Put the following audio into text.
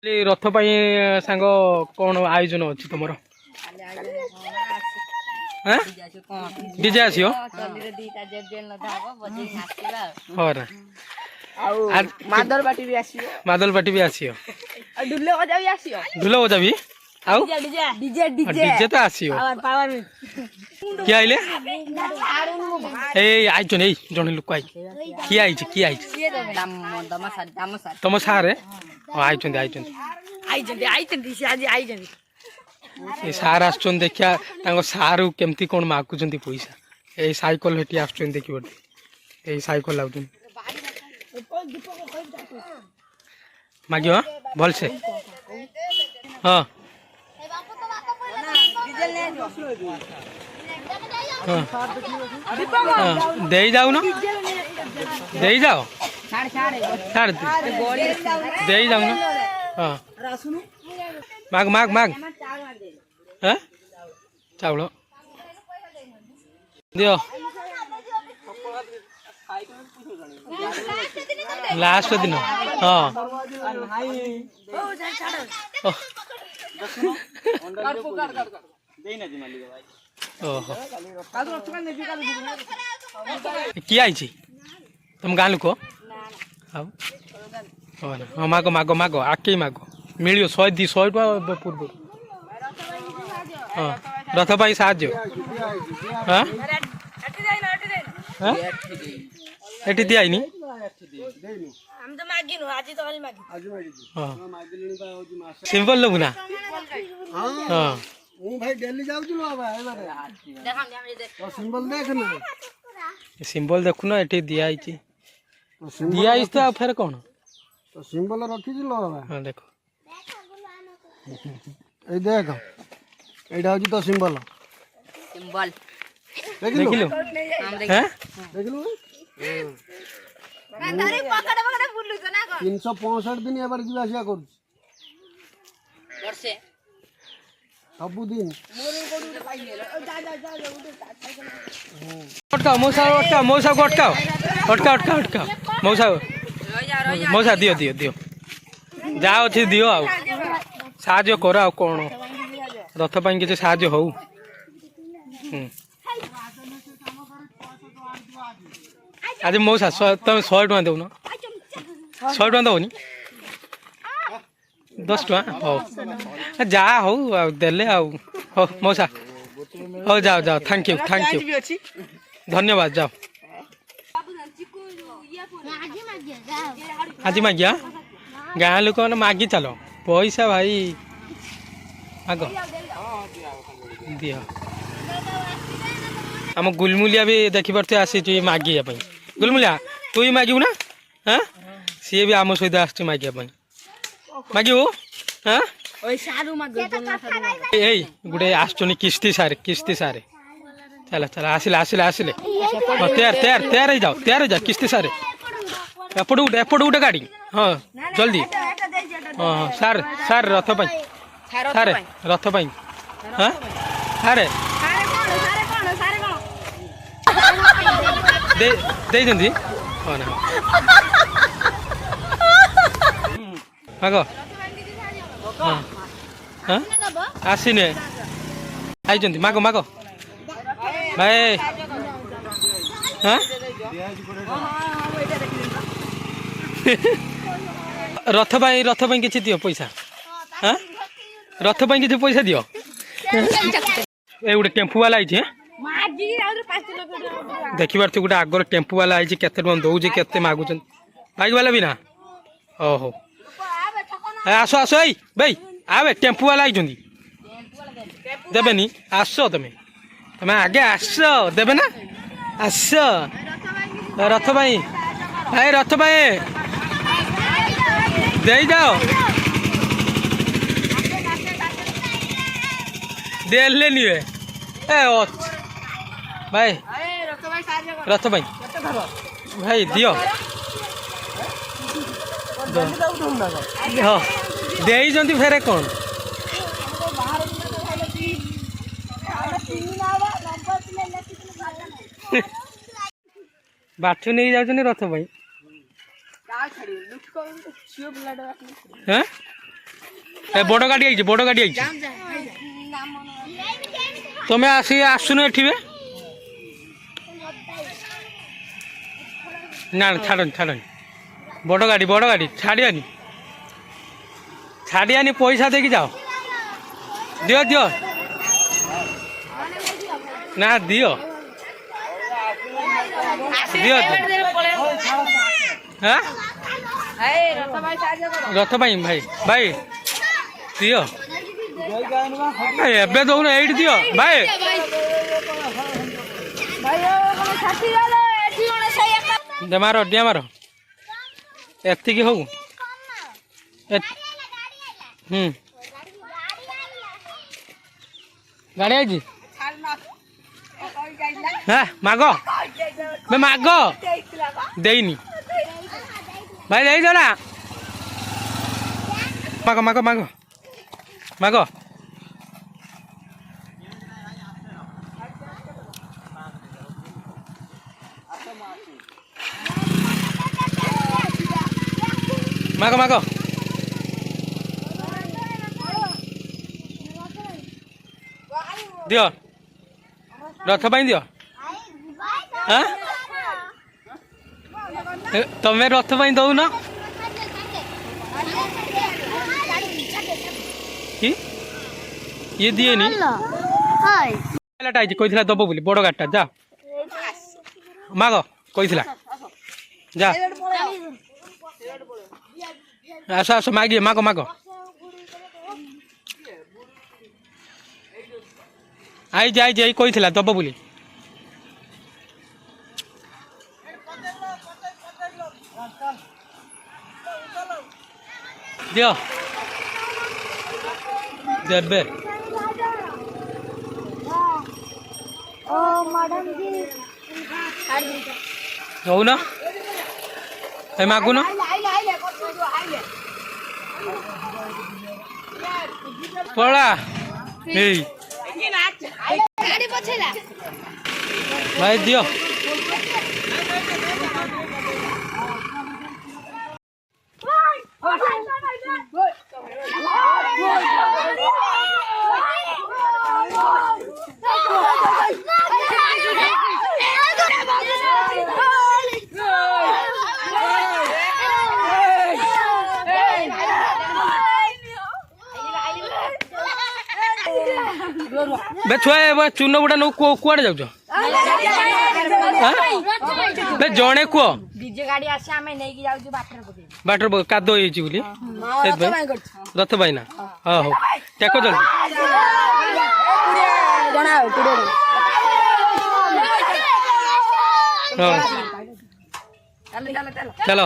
रथ सांग कौन आयोजन अच्छी तुम डीजे आसो मादल पार्टी भी आसो ढुल बजा भी आसो ढोल बजा भी आउ डीजे डीजे तो आसो किए आइले ए आइछन ए जने लोक आई किए आइछ किए आइछ तुम सारे आइछन आइछन ए सार आछन देखिया तांको सारू केमती कोन मागुचंती पैसा ए साइकल हेटी आछन देखि बटे ए साइकल लाउछन मागियो भल से हां दे जाओ ना दे जाओ छाड़ दे जाओ ना हाँ माग माग माग हाँ चावल दियो लास्ट दिन हाँ किए आई तुम गाँ लोक हाँ माग माग माग आके माग मिल 100-200 टका पूर्व हाँ रथ पाई साहाଯ୍य हाँ एटी दियानी सिंपल लोग ना हाँ भाई डेली जाऊ सिंबल देख ना सिंबल देखु ना एटी दिया तो फिर कौन तो सिंबल रखी हाँ देखो ए देख एटा होची तो सिंबल देख लो हैं देख लो 365 दिन एबार जीवा आसिया कर सबुदिन अटकाओ मौसा अटकाओ मौसा को अटकाओ अटका अटका अटका मौसा मौसा दियो दियो दियो जाओ अच्छी दियो आउ साहाଯ୍य कर आ कौन रथ पाई किसी साहाଯ୍य हो आज मौसा तुम 100 टका देव 100 टका दबनी 10 टका हो जा हो देले हो मौसा हो जाओ जाओ थैंक यू धन्यवाद जाओ आज मागिया गाँ लोक मैंने मागि चल पैसा भाई आग दिह आम गुलमुलिया भी देखी पार्थ आसी मागिया गुलमुलिया तू ही मागू ना हाँ सी भी आम सहित आस मागिया मागू हाँ गोटे आसुनी किस्ती सारे चल चल आसिले आसिले आसिले तैयार जाओ किस्ती सारे एपट गोटे गाड़ी हाँ जल्दी हाँ सार सार रथ सारे रथ हाँ सारे दे हाँ ना आग हाँ हाँ आसीने आई माग माग भाई हाँ रथ किसी दियो पैसा हाँ रथ किसी पैसा दियो ए गोटे टेम्पू वाला आई देखी पार्थ गोटे आगर टेम्पू वाला आई केते दौर के मागुच बाइक वाला भी ना ओहो आस आस भाई आवे टेम्पू वाला आई देवेनी आस तुम्हें आगे आस देवे ना आस रथ भाई रथ भाई दे जाओ दे लेनी है भाई रथ भाई भाई दियो दे फेरे कौन बाठू नहीं जाऊँ रथ भाई ଏ ବଡ଼ ଗାଡ଼ି ଆଇଛି ବଡ଼ ଗାଡ଼ି ଆଇଛି ତମେ ଆସୁନ ଏଠିବେ ନା ଛାଡ଼ନି ଛାଡ଼ନି ବଡ଼ ଗାଡ଼ି ଛାଡ଼ିଆନି ପଇସା ଦେଇକି ଯାଅ ଦିଅ ଦିଅ ନା ଦିଅ ଦିଅ হ্যাঁ রথ ପାଇଁ ଭାଇ ଭାଇ ଦିଅ ଏବେ ଦଉନ ଏଇଠି ଦିଅ ଭାଇ ମାର ଡିଆ ମାର ଏତିକି ହଉ ଗାଡ଼ି ଆଇଛି হ্যাঁ মাগ মাগ ଦେଇନି ভাই ଦେଇଛ ନା ମାଗ ମାଗ ମାଗ ମାଗ ମାଗ ମାଗ ଦିଅ ରଥ ପାଇଁ ଦିଅ ତମେ ରଥ ପାଇଁ ଦଉନ କି ଇଏ ଦିଏନି କହିଥିଲା ଦବ ବୋଲି ବଡ଼ ଗାଡ଼ିଟା ଯା ମାଗ କହିଥିଲା ଯା ଆସ ଆସ ମାଗିଏ ମାଗ ମାଗ ଆଇଛି ଏଇ କହିଥିଲା ଦବ ବୋଲି ଦିଅ ଦେବେ ହଉନ ଏ ମାଗୁନ ପଳା ଏଇ ଭାଇ ଦିଅ বে ଛୁଆ ଚୂନ ବୁଟା ନଉ କୁଆଡେ ଯାଉଛ ବେ ଜଣେ କୁହ ଡିଜେ ଗାଡି ଆସି ଆମେ ନେଇକି ଯାଉଛୁ ବାଟରେ କାଦ ହେଇଯାଇଛି ବୋଲି ସେଥିପାଇଁ ରଥ ପାଇଁ ନା ହଁ ହଉ ଟେକ ଜଲ୍ଦି ହଁ ଚାଲ